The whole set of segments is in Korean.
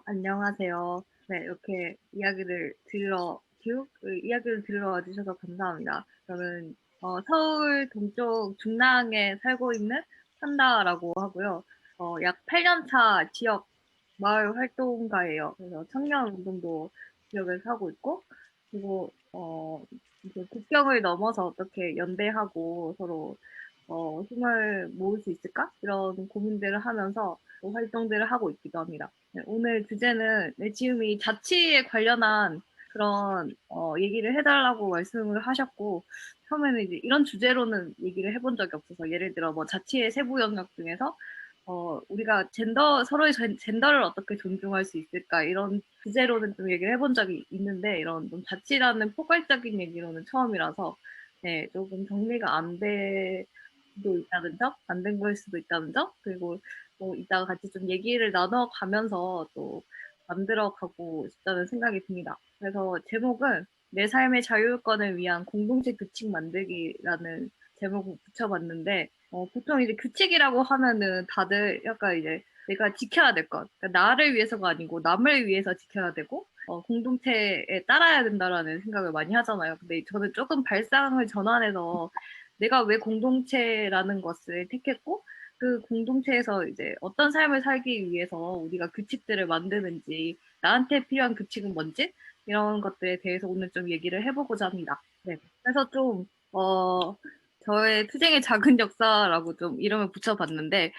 안녕하세요. 네, 이렇게 이야기를 들으러 와주셔서 감사합니다. 저는 서울 동쪽 중랑에 살고 있는 산다라고 하고요. 약 8년 차 지역 마을 활동가예요. 그래서 청년 운동도 지역에서 하고 있고, 그리고 이제 국경을 넘어서 어떻게 연대하고 서로 힘을 모을 수 있을까? 이런 고민들을 하면서 또 활동들을 하고 있기도 합니다. 네, 오늘 주제는 네, 지금이 자치에 관련한 그런 얘기를 해달라고 말씀을 하셨고, 처음에는 이제 이런 주제로는 얘기를 해본 적이 없어서, 예를 들어 뭐 자치의 세부 영역 중에서 우리가 서로의 젠더를 어떻게 존중할 수 있을까 이런 주제로는 좀 얘기를 해본 적이 있는데, 이런 좀 자치라는 포괄적인 얘기로는 처음이라서 네, 조금 정리가 안 돼. 수도 있다는 점, 안 된 거일 수도 있다는 점, 그리고 뭐 이따가 같이 좀 얘기를 나눠가면서 또 만들어가고 싶다는 생각이 듭니다. 그래서 제목은 내 삶의 자율권을 위한 공동체 규칙 만들기라는 제목을 붙여봤는데, 보통 이제 규칙이라고 하면은 다들 약간 이제 내가 지켜야 될 것, 그러니까 나를 위해서가 아니고 남을 위해서 지켜야 되고, 공동체에 따라야 된다라는 생각을 많이 하잖아요. 근데 저는 조금 발상을 전환해서 내가 왜 공동체라는 것을 택했고, 그 공동체에서 이제 어떤 삶을 살기 위해서 우리가 규칙들을 만드는지, 나한테 필요한 규칙은 뭔지, 이런 것들에 대해서 오늘 좀 얘기를 해보고자 합니다. 네. 그래서 저의 투쟁의 작은 역사라고 좀 이름을 붙여봤는데,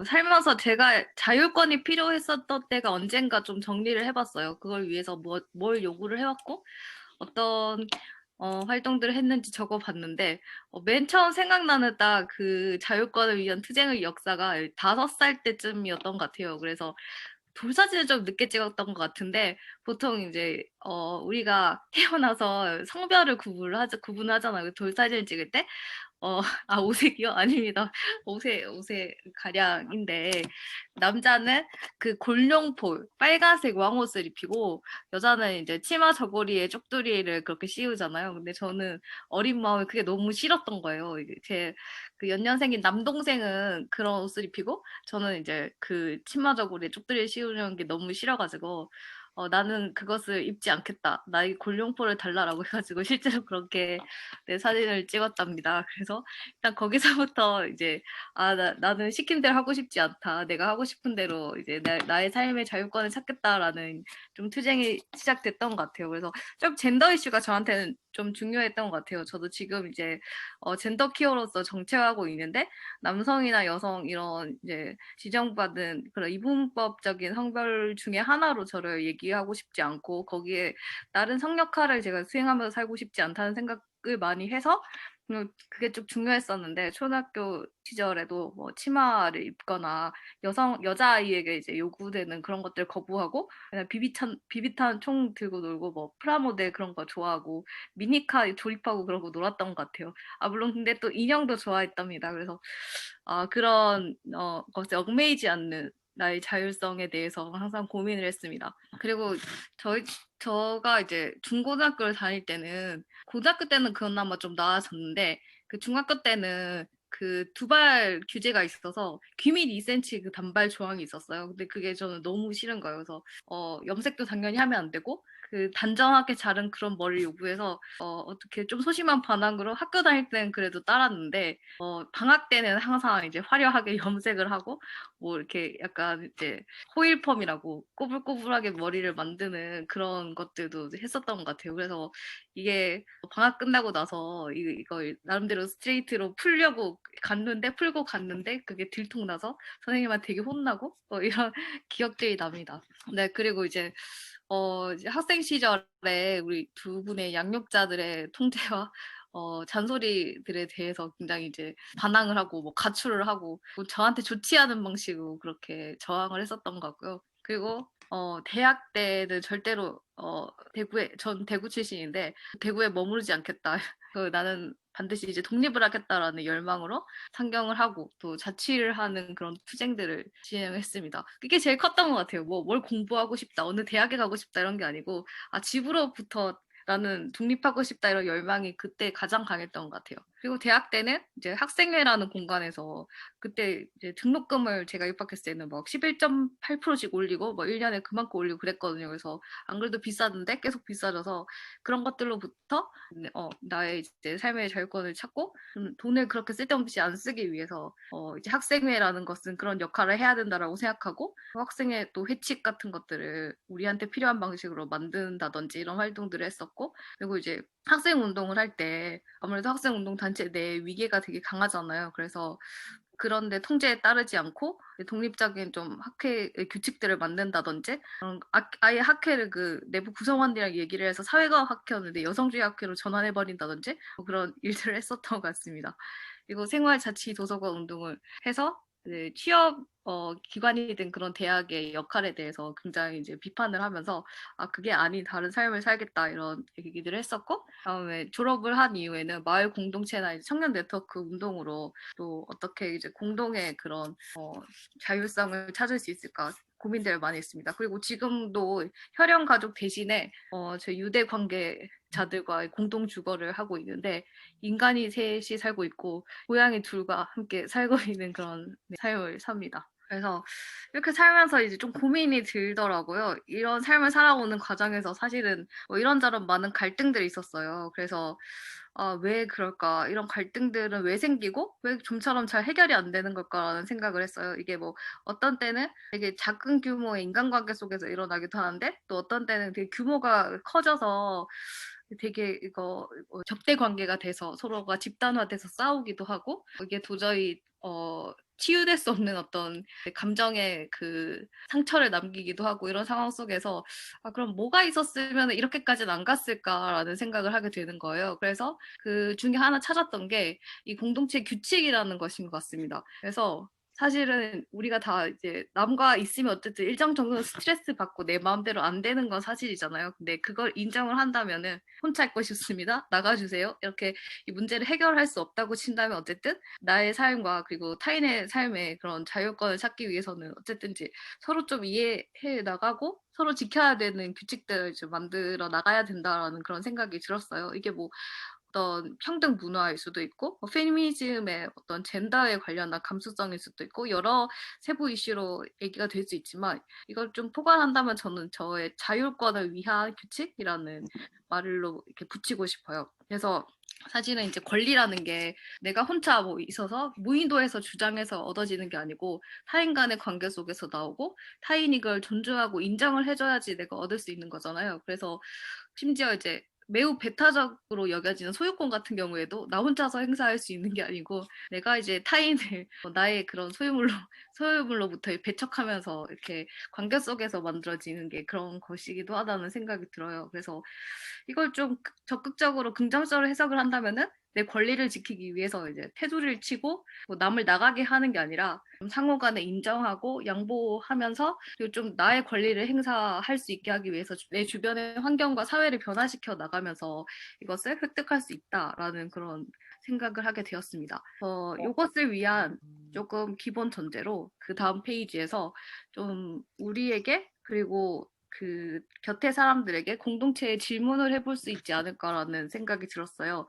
살면서 제가 자율권이 필요했었던 때가 언젠가 좀 정리를 해봤어요. 그걸 위해서 뭘 요구를 해왔고, 어떤 활동들을 했는지 적어봤는데, 맨 처음 생각나는 딱 그 자율권을 위한 투쟁의 역사가 5살 때쯤이었던 것 같아요. 그래서 돌사진을 좀 늦게 찍었던 것 같은데, 보통 이제 우리가 태어나서 성별을 구분하잖아요. 돌사진을 찍을 때. 오색이요? 아닙니다. 옷의 가량인데, 남자는 그 골룡폴, 빨간색 왕옷을 입히고, 여자는 이제 치마 저고리에 쪽두리를 그렇게 씌우잖아요. 근데 저는 어린 마음에 그게 너무 싫었던 거예요. 그 연년생인 남동생은 그런 옷을 입히고, 저는 이제 그 치마 저고리에 쪽두리를 씌우는 게 너무 싫어가지고, 나는 그것을 입지 않겠다. 나의 골룡포를 달라라고 해가지고 실제로 그렇게 내 사진을 찍었답니다. 그래서 일단 거기서부터 이제 나는 시킨 대로 하고 싶지 않다. 내가 하고 싶은 대로 이제 나의 삶의 자율권을 찾겠다라는 좀 투쟁이 시작됐던 것 같아요. 그래서 좀 젠더 이슈가 저한테는 좀 중요했던 것 같아요. 저도 지금 이제 젠더 키어로서 정체하고 있는데, 남성이나 여성 이런 이제 지정받은 그런 이분법적인 성별 중에 하나로 저를 얘기하고 싶지 않고, 거기에 다른 성역할을 제가 수행하면서 살고 싶지 않다는 생각을 많이 해서 그게 좀 중요했었는데, 초등학교 시절에도 뭐 치마를 입거나 여자아이에게 이제 요구되는 그런 것들 거부하고, 그냥 비비탄 총 들고 놀고, 뭐 프라모델 그런 거 좋아하고, 미니카 조립하고 그런 거 놀았던 것 같아요. 물론 근데 또 인형도 좋아했답니다. 그래서 그런 것에 얽매이지 않는 나의 자율성에 대해서 항상 고민을 했습니다. 그리고 저가 이제 중고등학교를 다닐 때는, 고등학교 때는 그나마 좀 나아졌는데, 그 중학교 때는 그 두발 규제가 있어서 귀밀 2cm 그 단발 조항이 있었어요. 근데 그게 저는 너무 싫은 거예요. 그래서 염색도 당연히 하면 안 되고, 그 단정하게 자른 그런 머리를 요구해서 어떻게 좀 소심한 반항으로 학교 다닐 때는 그래도 따랐는데, 방학 때는 항상 이제 화려하게 염색을 하고, 뭐 이렇게 약간 이제 호일펌이라고 꼬불꼬불하게 머리를 만드는 그런 것들도 했었던 것 같아요. 그래서 이게 방학 끝나고 나서 이걸 나름대로 스트레이트로 풀고 갔는데 그게 들통나서 선생님한테 되게 혼나고 이런 기억들이 납니다. 네, 그리고 이제 학생 시절에 우리 두 분의 양육자들의 통제와 잔소리들에 대해서 굉장히 이제 반항을 하고 뭐 가출을 하고, 뭐 저한테 좋지 않은 방식으로 그렇게 저항을 했었던 것 같고요. 그리고 대학 때는 절대로 전 대구 출신인데 대구에 머무르지 않겠다. 나는 반드시 이제 독립을 하겠다라는 열망으로 상경을 하고 또 자취를 하는 그런 투쟁들을 진행했습니다. 그게 제일 컸던 것 같아요. 뭐 뭘 공부하고 싶다, 어느 대학에 가고 싶다 이런 게 아니고, 집으로부터 나는 독립하고 싶다 이런 열망이 그때 가장 강했던 것 같아요. 그리고 대학 때는 이제 학생회라는 공간에서 그때 이제 등록금을 제가 입학했을 때는 막 11.8%씩 올리고 뭐 1년에 그만큼 올리고 그랬거든요. 그래서 안 그래도 비쌌는데 계속 비싸져서 그런 것들로부터 나의 이제 삶의 자유권을 찾고 돈을 그렇게 쓸데없이 안 쓰기 위해서 이제 학생회라는 것은 그런 역할을 해야 된다라고 생각하고 그 학생회 또 회칙 같은 것들을 우리한테 필요한 방식으로 만든다든지 이런 활동들을 했었고 그리고 이제 학생 운동을 할 때 아무래도 학생 운동 단체 내 위계가 되게 강하잖아요. 그래서 그런데 통제에 따르지 않고 독립적인 좀 학회 규칙들을 만든다든지 아예 학회를 그 내부 구성원들이랑 얘기를 해서 사회과학 학회였는데 여성주의 학회로 전환해 버린다든지 뭐 그런 일들을 했었던 것 같습니다. 그리고 생활자치도서관 운동을 해서 취업 기관이든 그런 대학의 역할에 대해서 굉장히 이제 비판을 하면서 그게 아닌 다른 삶을 살겠다 이런 얘기들을 했었고 다음에 졸업을 한 이후에는 마을 공동체나 이제 청년 네트워크 운동으로 또 어떻게 이제 공동의 그런 자율성을 찾을 수 있을까 고민들을 많이 했습니다. 그리고 지금도 혈연 가족 대신에 저 유대 관계자들과의 공동 주거를 하고 있는데 인간이 셋이 살고 있고 고양이 둘과 함께 살고 있는 그런 삶을 삽니다. 그래서 이렇게 살면서 이제 좀 고민이 들더라고요. 이런 삶을 살아오는 과정에서 사실은 뭐 이런저런 많은 갈등들이 있었어요. 그래서 왜 그럴까? 이런 갈등들은 왜 생기고 왜 좀처럼 잘 해결이 안 되는 걸까라는 생각을 했어요. 이게 뭐 어떤 때는 되게 작은 규모의 인간관계 속에서 일어나기도 하는데 또 어떤 때는 되게 규모가 커져서 되게 이거 적대 관계가 돼서 서로가 집단화돼서 싸우기도 하고 이게 도저히 치유될 수 없는 어떤 감정의 그 상처를 남기기도 하고 이런 상황 속에서 그럼 뭐가 있었으면 이렇게까지는 안 갔을까라는 생각을 하게 되는 거예요. 그래서 그 중에 하나 찾았던 게 이 공동체 규칙이라는 것인 것 같습니다. 그래서 사실은 우리가 다 이제 남과 있으면 어쨌든 일정 정도 스트레스 받고 내 마음대로 안 되는 건 사실이잖아요. 근데 그걸 인정을 한다면은 혼자 있고 싶습니다. 나가주세요. 이렇게 이 문제를 해결할 수 없다고 친다면 어쨌든 나의 삶과 그리고 타인의 삶의 그런 자율권을 찾기 위해서는 어쨌든지 서로 좀 이해해 나가고 서로 지켜야 되는 규칙들을 좀 만들어 나가야 된다라는 그런 생각이 들었어요. 이게 뭐 어떤 평등 문화일 수도 있고 페미니즘의 어떤 젠더에 관련한 감수성일 수도 있고 여러 세부 이슈로 얘기가 될 수 있지만 이걸 좀 포괄한다면 저는 저의 자율권을 위한 규칙이라는 말로 이렇게 붙이고 싶어요. 그래서 사실은 이제 권리라는 게 내가 혼자 뭐 있어서 무인도에서 주장해서 얻어지는 게 아니고 타인 간의 관계 속에서 나오고 타인이 그걸 존중하고 인정을 해줘야지 내가 얻을 수 있는 거잖아요. 그래서 심지어 이제 매우 배타적으로 여겨지는 소유권 같은 경우에도 나 혼자서 행사할 수 있는 게 아니고 내가 이제 타인을 나의 그런 소유물로부터 배척하면서 이렇게 관계 속에서 만들어지는 게 그런 것이기도 하다는 생각이 들어요. 그래서 이걸 좀 적극적으로 긍정적으로 해석을 한다면은 내 권리를 지키기 위해서 이제 테두리를 치고 뭐 남을 나가게 하는 게 아니라 상호간에 인정하고 양보하면서 그리고 좀 나의 권리를 행사할 수 있게 하기 위해서 내 주변의 환경과 사회를 변화시켜 나가면서 이것을 획득할 수 있다라는 그런 생각을 하게 되었습니다. 이것을 위한 조금 기본 전제로 그 다음 페이지에서 좀 우리에게 그리고 그 곁에 사람들에게 공동체에 질문을 해볼 수 있지 않을까라는 생각이 들었어요.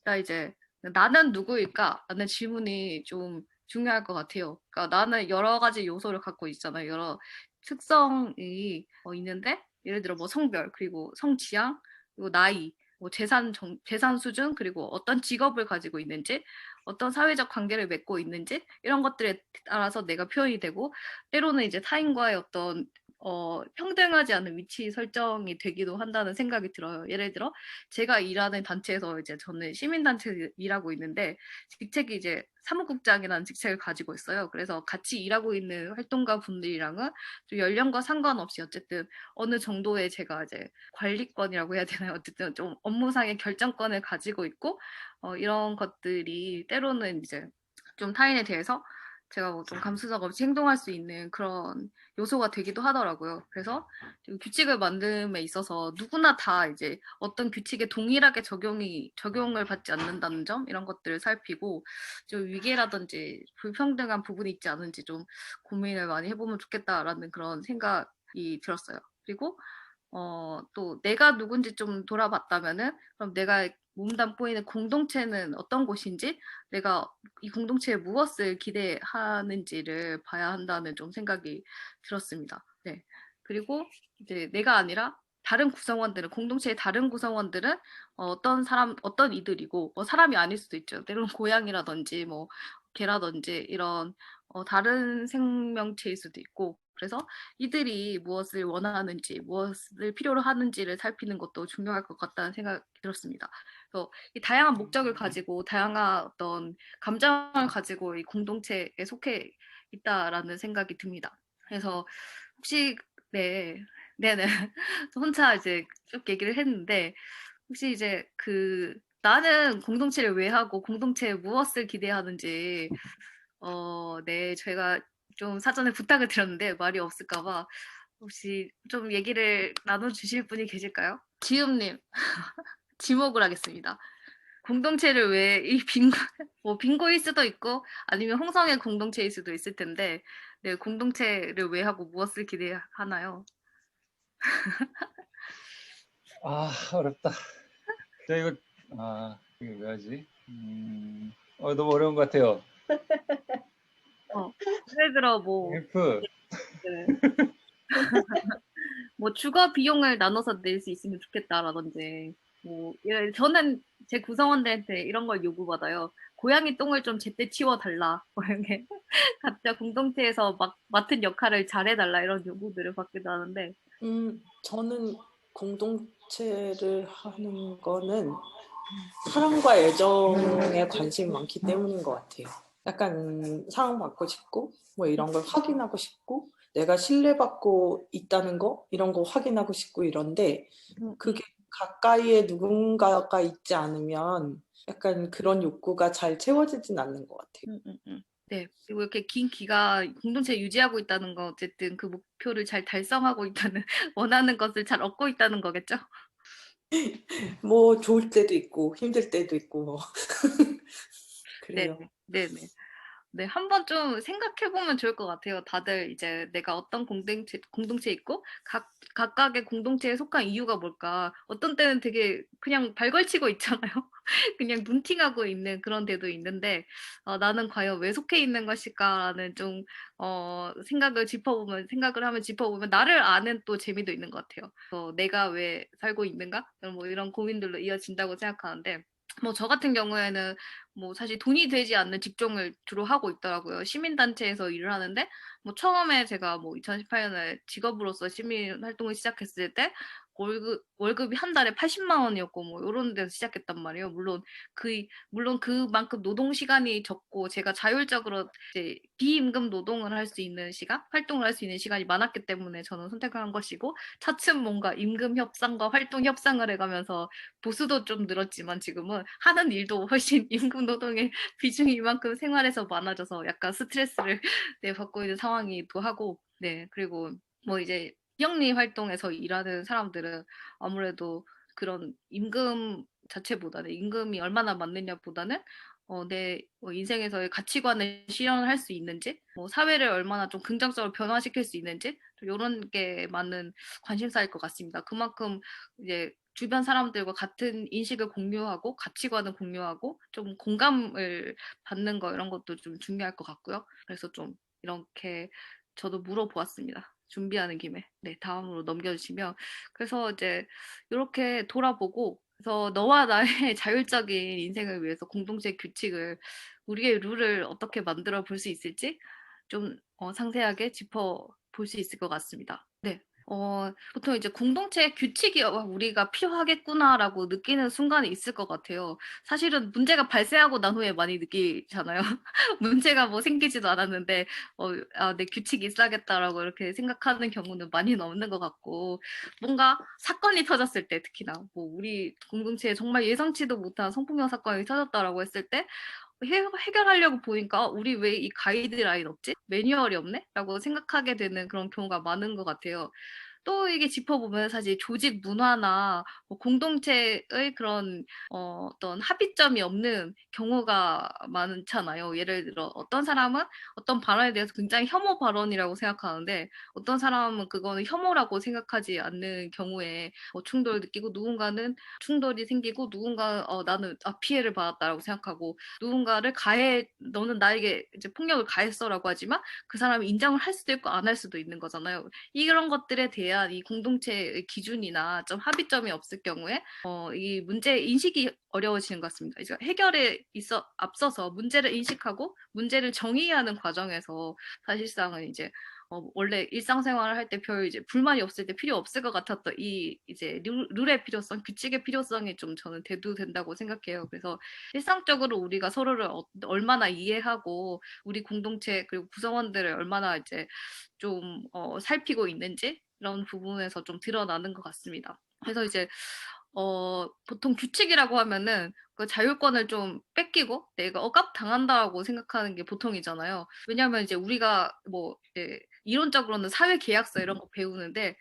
나 이제 나는 누구일까? 라는 질문이 좀 중요할 것 같아요. 그러니까 나는 여러 가지 요소를 갖고 있잖아요. 여러 특성이 있는데 예를 들어 뭐 성별 그리고 성취향 그리고 나이 뭐 재산 수준 그리고 어떤 직업을 가지고 있는지 어떤 사회적 관계를 맺고 있는지 이런 것들에 따라서 내가 표현이 되고 때로는 이제 타인과의 어떤 평등하지 않은 위치 설정이 되기도 한다는 생각이 들어요. 예를 들어 제가 일하는 단체에서 이제 저는 시민단체에서 일하고 있는데 직책이 이제 사무국장이라는 직책을 가지고 있어요. 그래서 같이 일하고 있는 활동가 분들이랑은 좀 연령과 상관없이 어쨌든 어느 정도의 제가 이제 관리권이라고 해야 되나요? 어쨌든 좀 업무상의 결정권을 가지고 있고 이런 것들이 때로는 이제 좀 타인에 대해서 제가 뭐좀 감수성 없이 행동할 수 있는 그런 요소가 되기도 하더라고요. 그래서 규칙을 만듦에 있어서 누구나 다 이제 어떤 규칙에 동일하게 적용을 받지 않는다는 점 이런 것들을 살피고 좀 위계라든지 불평등한 부분이 있지 않은지 좀 고민을 많이 해보면 좋겠다라는 그런 생각이 들었어요. 그리고 또 내가 누군지 좀 돌아봤다면은 그럼 내가 몸담 보이는 공동체는 어떤 곳인지, 내가 이 공동체에 무엇을 기대하는지를 봐야 한다는 좀 생각이 들었습니다. 네. 그리고 이제 내가 아니라 다른 구성원들은, 공동체의 다른 구성원들은 어떤 사람, 어떤 이들이고, 사람이 아닐 수도 있죠. 때로는 고양이라든지 뭐 개라든지 이런 다른 생명체일 수도 있고, 그래서 이들이 무엇을 원하는지, 무엇을 필요로 하는지를 살피는 것도 중요할 것 같다는 생각이 들었습니다. 그래서 이 다양한 목적을 가지고, 다양한 어떤 감정을 가지고 이 공동체에 속해 있다라는 생각이 듭니다. 그래서 혹시, 네, 네네. 혼자 이제 쭉 얘기를 했는데, 혹시 이제 나는 공동체를 왜 하고 공동체에 무엇을 기대하는지, 네, 제가 좀 사전에 부탁을 드렸는데 말이 없을까봐 혹시 좀 얘기를 나눠주실 분이 계실까요? 지음님, 지목을 하겠습니다. 공동체를 왜 뭐 빙고일 수도 있고 아니면 홍성의 공동체일 수도 있을 텐데, 네, 공동체를 왜 하고 무엇을 기대하나요? 아, 어렵다. 자, 이거, 이거 왜 하지? 너무 어려운 것 같아요. 예를 들어 뭐, 헬프. 네, 뭐 주거 비용을 나눠서 낼 수 있으면 좋겠다라든지, 뭐 저는 제 구성원들한테 이런 걸 요구받아요. 고양이 똥을 좀 제때 치워달라. 뭐 이렇게 각자 공동체에서 막 맡은 역할을 잘해달라, 이런 요구들을 받기도 하는데. 저는 공동체를 하는 거는 사랑과 애정에 관심이 많기 때문인 것 같아요. 약간 사랑받고 싶고, 뭐 이런 걸 확인하고 싶고, 내가 신뢰받고 있다는 거, 이런 거 확인하고 싶고 이런데, 그게 가까이에 누군가가 있지 않으면 약간 그런 욕구가 잘 채워지진 않는 것 같아요. 네. 그리고 이렇게 긴 기간 공동체 유지하고 있다는 건 어쨌든 그 목표를 잘 달성하고 있다는, 원하는 것을 잘 얻고 있다는 거겠죠? 뭐 좋을 때도 있고 힘들 때도 있고 뭐 네, 그래요. 네, 네. 네, 한번 좀 생각해 보면 좋을 것 같아요. 다들 이제 내가 어떤 공동체에 있고, 각각의 공동체에 속한 이유가 뭘까. 어떤 때는 되게 그냥 발걸치고 있잖아요. 그냥 눈팅하고 있는 그런 데도 있는데, 나는 과연 왜 속해 있는 것일까라는 좀, 생각을 하면 짚어보면, 나를 아는 또 재미도 있는 것 같아요. 내가 왜 살고 있는가? 뭐 이런 고민들로 이어진다고 생각하는데, 뭐 저 같은 경우에는 뭐 사실 돈이 되지 않는 직종을 주로 하고 있더라고요. 시민단체에서 일을 하는데, 뭐 처음에 제가 뭐 2018년에 직업으로서 시민 활동을 시작했을 때 월급이 한 달에 80만 원이었고 뭐 이런 데서 시작했단 말이에요. 물론 그만큼 노동 시간이 적고, 제가 자율적으로 이제 비임금 노동을 할 수 있는 시간, 활동을 할 수 있는 시간이 많았기 때문에 저는 선택을 한 것이고, 차츰 뭔가 임금 협상과 활동 협상을 해가면서 보수도 좀 늘었지만, 지금은 하는 일도 훨씬 임금 노동의 비중이 이만큼 생활에서 많아져서 약간 스트레스를 네, 받고 있는 상황이기도 하고, 네, 그리고 뭐 이제 비영리 활동에서 일하는 사람들은 아무래도 그런 임금 자체보다는, 임금이 얼마나 많느냐보다는 내 인생에서의 가치관을 실현할 수 있는지, 뭐 사회를 얼마나 좀 긍정적으로 변화시킬 수 있는지, 이런 게 많은 관심사일 것 같습니다. 그만큼 이제 주변 사람들과 같은 인식을 공유하고 가치관을 공유하고 좀 공감을 받는 거, 이런 것도 좀 중요할 것 같고요. 그래서 좀 이렇게 저도 물어보았습니다. 준비하는 김에. 네, 다음으로 넘겨주시면. 그래서 이제 이렇게 돌아보고, 그래서 너와 나의 자율적인 인생을 위해서 공동체 규칙을, 우리의 룰을 어떻게 만들어 볼 수 있을지 좀 상세하게 짚어 볼 수 있을 것 같습니다. 네. 보통 이제 공동체 규칙이 우리가 필요하겠구나라고 느끼는 순간이 있을 것 같아요. 사실은 문제가 발생하고 난 후에 많이 느끼잖아요. 문제가 뭐 생기지도 않았는데, 내 규칙이 있어야겠다라고 이렇게 생각하는 경우는 많이 없는 것 같고, 뭔가 사건이 터졌을 때, 특히나 뭐 우리 공동체에 정말 예상치도 못한 성폭력 사건이 터졌다라고 했을 때, 해결하려고 보니까 우리 왜 이 가이드라인 없지? 매뉴얼이 없네? 라고 생각하게 되는 그런 경우가 많은 것 같아요. 또 이게 짚어보면 사실 조직 문화나 뭐 공동체의 그런 어떤 합의점이 없는 경우가 많잖아요. 예를 들어 어떤 사람은 어떤 발언에 대해서 굉장히 혐오 발언이라고 생각하는데 어떤 사람은 그거는 혐오라고 생각하지 않는 경우에 충돌을 느끼고 누군가는 충돌이 생기고 누군가 나는 피해를 받았다라고 생각하고 누군가를 너는 나에게 이제 폭력을 가했어라고 하지만 그 사람이 인정을 할 수도 있고 안 할 수도 있는 거잖아요. 이런 것들에 대한 이 공동체의 기준이나 좀 합의점이 없을 경우에 이 문제 인식이 어려워지는 것 같습니다. 이제 해결에 앞서서 문제를 인식하고 문제를 정의하는 과정에서 사실상은 이제 원래 일상생활을 할 때 별 이제 불만이 없을 때 필요 없을 것 같았던 이 이제 룰의 필요성, 규칙의 필요성이 좀 저는 대두된다고 생각해요. 그래서 일상적으로 우리가 서로를 얼마나 이해하고 우리 공동체 그리고 구성원들을 얼마나 이제 좀 살피고 있는지 이런 부분에서 좀 드러나는 것 같습니다. 그래서 이제 보통 규칙이라고 하면은 그 자율권을 좀 뺏기고 내가 억압당한다고 생각하는 게 보통이잖아요. 왜냐하면 이제 우리가 뭐 이제 이론적으로는 사회 계약서 이런 거 배우는데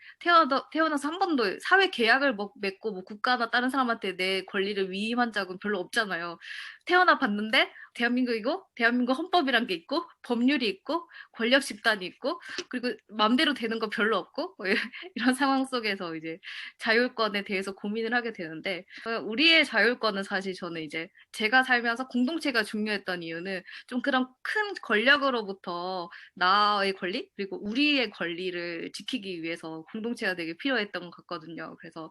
태어나서 한 번도 사회 계약을 맺고 뭐 국가나 다른 사람한테 내 권리를 위임한 적은 별로 없잖아요. 태어나 봤는데 대한민국 헌법이란 게 있고 법률이 있고 권력 집단이 있고 그리고 맘대로 되는 거 별로 없고 이런 상황 속에서 이제 자율권에 대해서 고민을 하게 되는데 우리의 자율권은 사실 저는 이제 제가 살면서 공동체가 중요했던 이유는 좀 그런 큰 권력으로부터 나의 권리 그리고 우리의 권리를 지키기 위해서 공동체가 되게 필요했던 것 같거든요. 그래서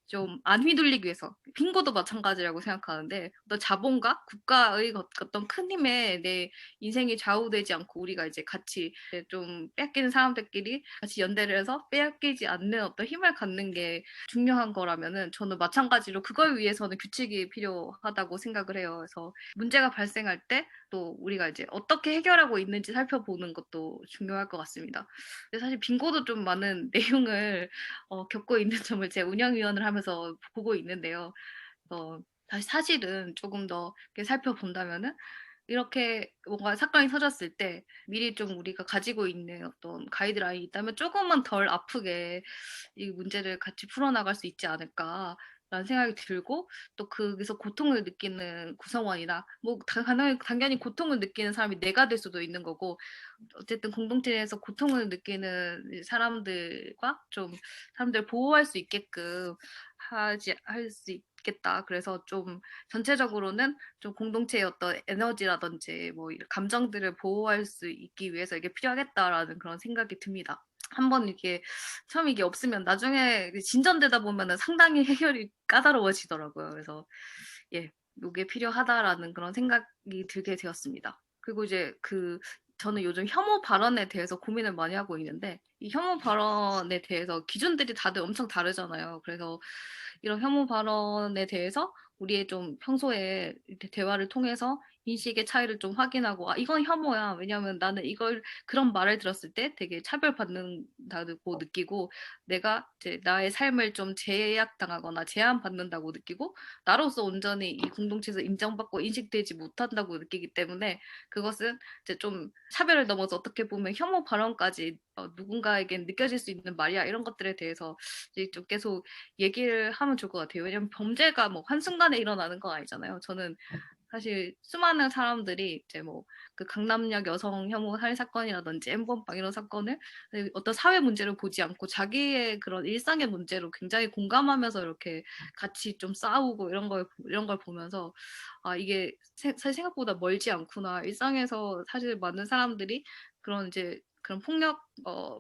좀 안 휘둘리기 위해서 빙고도 마찬가지라고 생각하는데 어떤 자본과 국가의 어떤 큰 힘에 내 인생이 좌우되지 않고 우리가 이제 같이 좀 뺏기는 사람들끼리 같이 연대를 해서 빼앗기지 않는 어떤 힘을 갖는 게 중요한 거라면은 저는 마찬가지로 그걸 위해서는 규칙이 필요하다고 생각을 해요. 그래서 문제가 발생할 때 또 우리가 이제 어떻게 해결하고 있는지 살펴보는 것도 중요할 것 같습니다. 근데 사실 빙고도 좀 많은 내용을 겪고 있는 점을 제 운영위원을 하면서 보고 있는데요. 다시 사실은 조금 더 이렇게 살펴본다면은 이렇게 뭔가 사건이 터졌을 때 미리 좀 우리가 가지고 있는 어떤 가이드라인이 있다면 조금은 덜 아프게 이 문제를 같이 풀어나갈 수 있지 않을까라는 생각이 들고 또 거기서 고통을 느끼는 구성원이나 뭐 당연히 고통을 느끼는 사람이 내가 될 수도 있는 거고 어쨌든 공동체에서 고통을 느끼는 사람들과 좀 사람들 보호할 수 있게끔 할 수 있겠다. 그래서 좀 전체적으로는 좀 공동체의 어떤 에너지라든지 뭐 이런 감정들을 보호할 수 있기 위해서 이게 필요하겠다라는 그런 생각이 듭니다. 한번 이게 처음 이게 없으면 나중에 진전되다 보면은 상당히 해결이 까다로워지더라고요. 그래서 예, 이게 필요하다라는 그런 생각이 들게 되었습니다. 그리고 이제 저는 요즘 혐오 발언에 대해서 고민을 많이 하고 있는데 이 혐오 발언에 대해서 기준들이 다들 엄청 다르잖아요. 그래서 이런 혐오 발언에 대해서 우리의 좀 평소에 이렇게 대화를 통해서 인식의 차이를 좀 확인하고 이건 혐오야. 왜냐하면 나는 이걸 그런 말을 들었을 때 되게 차별받는다고 느끼고 내가 이제 나의 삶을 좀 제약당하거나 제한받는다고 느끼고 나로서 온전히 이 공동체에서 인정받고 인식되지 못한다고 느끼기 때문에 그것은 이제 좀 차별을 넘어서 어떻게 보면 혐오 발언까지 누군가에겐 느껴질 수 있는 말이야 이런 것들에 대해서 이제 좀 계속 얘기를 하면 좋을 것 같아요. 왜냐면 범죄가 뭐 한순간에 일어나는 건 아니잖아요. 저는 사실 수많은 사람들이 이제 뭐 그 강남역 여성 혐오 살인 사건이라든지 엠번방 이런 사건을 어떤 사회 문제를 보지 않고 자기의 그런 일상의 문제로 굉장히 공감하면서 이렇게 같이 좀 싸우고 이런 걸 보면서 이게 사실 생각보다 멀지 않구나. 일상에서 사실 많은 사람들이 그런 이제 그런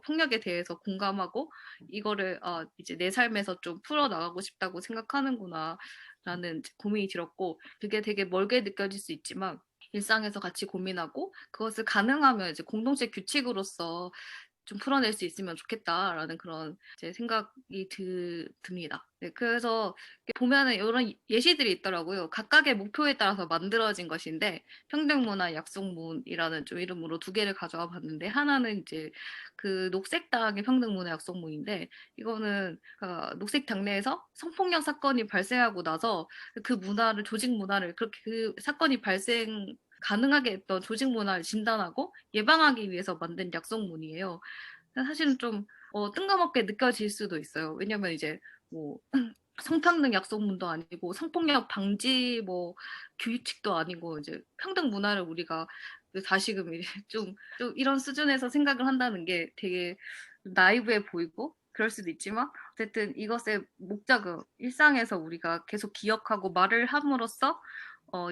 폭력에 대해서 공감하고 이거를 이제 내 삶에서 좀 풀어나가고 싶다고 생각하는구나 라는 고민이 들었고 그게 되게 멀게 느껴질 수 있지만 일상에서 같이 고민하고 그것을 가능하면 이제 공동체 규칙으로서 좀 풀어낼 수 있으면 좋겠다라는 그런 제 생각이 듭니다. 네, 그래서 보면은 이런 예시들이 있더라고요. 각각의 목표에 따라서 만들어진 것인데 평등문화 약속문이라는 좀 이름으로 두 개를 가져와 봤는데 하나는 이제 그 녹색당의 평등문화 약속문인데 이거는 녹색당 내에서 성폭력 사건이 발생하고 나서 조직 문화를 그렇게 그 사건이 발생 가능하게 했던 조직 문화를 진단하고 예방하기 위해서 만든 약속문이에요. 사실은 좀 뜬금없게 느껴질 수도 있어요. 왜냐면 이제 뭐 성평등 약속문도 아니고 성폭력 방지 뭐 규칙도 아니고 이제 평등 문화를 우리가 다시금 이제 좀 이런 수준에서 생각을 한다는 게 되게 나이브해 보이고 그럴 수도 있지만 어쨌든 이것의 목적은 일상에서 우리가 계속 기억하고 말을 함으로써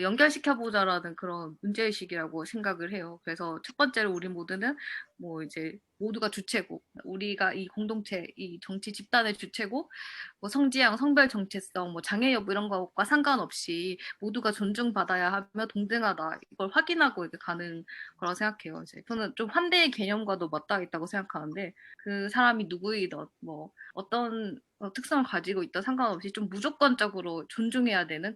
연결시켜보자라는 그런 문제의식이라고 생각을 해요. 그래서 첫 번째로 우리 모두는 뭐 이제 모두가 주체고, 우리가 이 공동체, 이 정치 집단의 주체고, 뭐 성지향, 성별 정체성, 뭐 장애 여부 이런 것과 상관없이 모두가 존중받아야 하며 동등하다. 이걸 확인하고 이렇게 가는 거라고 생각해요. 이제 저는 좀 환대의 개념과도 맞닿아 있다고 생각하는데 그 사람이 누구이든 뭐 어떤 특성을 가지고 있다 상관없이 좀 무조건적으로 존중해야 되는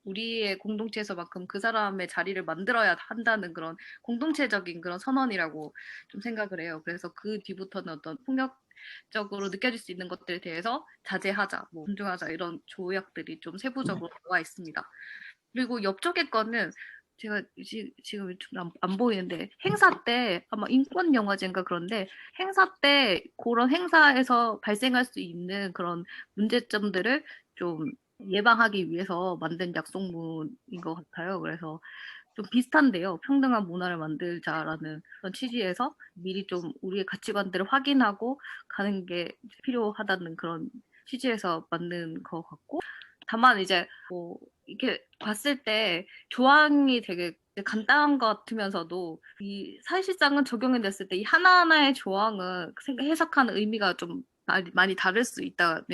우리의 공동체에서만큼 그 사람의 자리를 만들어야 한다는 그런 공동체적인 그런 선언이라고 좀 생각을 해요. 그래서 그 뒤부터는 어떤 폭력적으로 느껴질 수 있는 것들에 대해서 자제하자, 뭐 존중하자 이런 조약들이 좀 세부적으로 나와 있습니다. 그리고 옆쪽의 거는 제가 지금 안 보이는데 행사 때 아마 인권영화제인가 그런데 행사 때 그런 행사에서 발생할 수 있는 그런 문제점들을 좀 예방하기 위해서 만든 약속문인 것 같아요. 그래서 좀 비슷한데요. 평등한 문화를 만들자라는 그런 취지에서 미리 좀 우리의 가치관들을 확인하고 가는 게 필요하다는 그런 취지에서 만든 것 같고 다만 이제 뭐 이렇게 봤을 때 조항이 되게 간단한 것 같으면서도 이 사실상은 적용이 됐을 때 이 하나하나의 조항은 해석하는 의미가 좀 많이 다를 수 있다는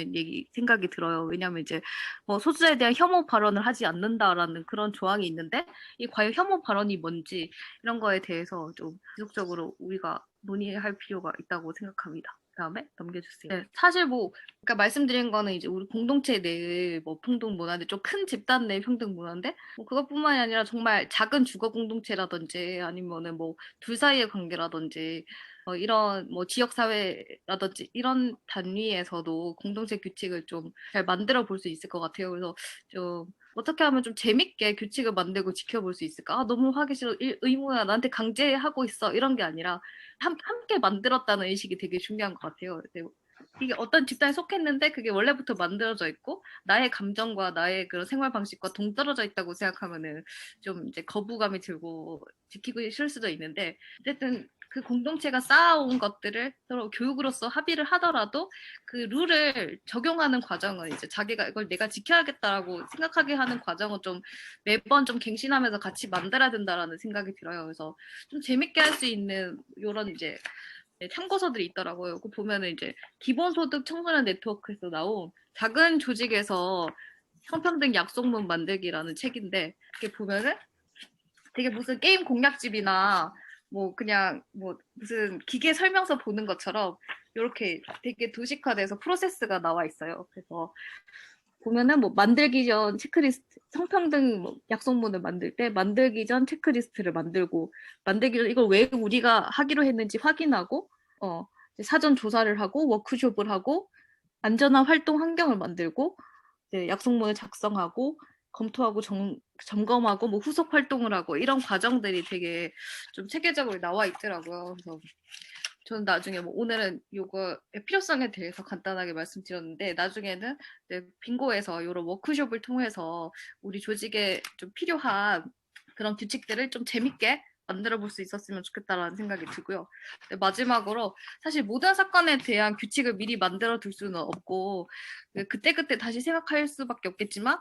생각이 들어요. 왜냐하면 이제 뭐 소수자에 대한 혐오 발언을 하지 않는다라는 그런 조항이 있는데 이 과연 혐오 발언이 뭔지 이런 거에 대해서 좀 지속적으로 우리가 논의할 필요가 있다고 생각합니다. 다음에 넘겨주세요. 네, 사실 뭐 그러니까 말씀드린 거는 이제 우리 공동체 내의 뭐 평등 문화인데 좀 큰 집단 내 평등 문화인데 뭐 그것뿐만이 아니라 정말 작은 주거 공동체라든지 아니면은 뭐 둘 사이의 관계라든지 이런 뭐 지역 사회라든지 이런 단위에서도 공동체 규칙을 좀 잘 만들어 볼 수 있을 것 같아요. 그래서 좀 어떻게 하면 좀 재밌게 규칙을 만들고 지켜볼 수 있을까? 아, 너무 하기 싫어. 의무야. 나한테 강제하고 있어. 이런 게 아니라 함께 만들었다는 의식이 되게 중요한 것 같아요. 이게 어떤 집단에 속했는데 그게 원래부터 만들어져 있고 나의 감정과 나의 그런 생활 방식과 동떨어져 있다고 생각하면은 좀 이제 거부감이 들고 지키기 싫을 수도 있는데 어쨌든 그 공동체가 쌓아온 것들을 서로 교육으로서 합의를 하더라도 그 룰을 적용하는 과정은 이제 자기가 이걸 내가 지켜야겠다라고 생각하게 하는 과정은 좀 매번 좀 갱신하면서 같이 만들어야 된다라는 생각이 들어요. 그래서 좀 재밌게 할 수 있는 이런 이제 참고서들이 있더라고요. 그 보면은 이제 기본소득 청소년 네트워크에서 나온 작은 조직에서 성평등 약속문 만들기라는 책인데 이렇게 보면은 되게 무슨 게임 공략집이나 뭐 그냥 뭐 무슨 기계 설명서 보는 것처럼 이렇게 되게 도식화돼서 프로세스가 나와 있어요. 그래서 보면은 뭐 만들기 전 체크리스트 성평등 뭐 약속문을 만들 때 만들기 전 체크리스트를 만들고 만들기 전 이걸 왜 우리가 하기로 했는지 확인하고 이제 사전 조사를 하고 워크숍을 하고 안전한 활동 환경을 만들고 이제 약속문을 작성하고 검토하고 점검하고 뭐 후속 활동을 하고 이런 과정들이 되게 좀 체계적으로 나와 있더라고요. 그래서 저는 나중에 뭐 오늘은 요거의 필요성에 대해서 간단하게 말씀드렸는데 나중에는 빙고에서 이런 워크숍을 통해서 우리 조직에 좀 필요한 그런 규칙들을 좀 재밌게 만들어 볼 수 있었으면 좋겠다라는 생각이 들고요. 마지막으로 사실 모든 사건에 대한 규칙을 미리 만들어 둘 수는 없고 그때그때 다시 생각할 수밖에 없겠지만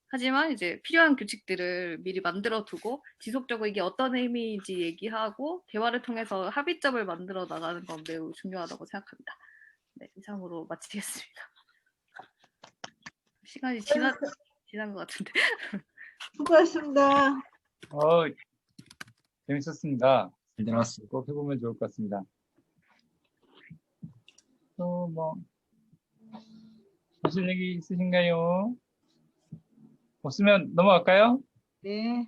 하지만 이제 필요한 규칙들을 미리 만들어 두고 지속적으로 이게 어떤 의미인지 얘기하고 대화를 통해서 합의점을 만들어 나가는 건 매우 중요하다고 생각합니다. 네, 이상으로 마치겠습니다. 시간이 지난 것 같은데. 수고하셨습니다. 재밌었습니다. 잘 들었습니다. 꼭 해보면 좋을 것 같습니다. 또 뭐 하실 얘기 있으신가요? 없으면 넘어갈까요? 네.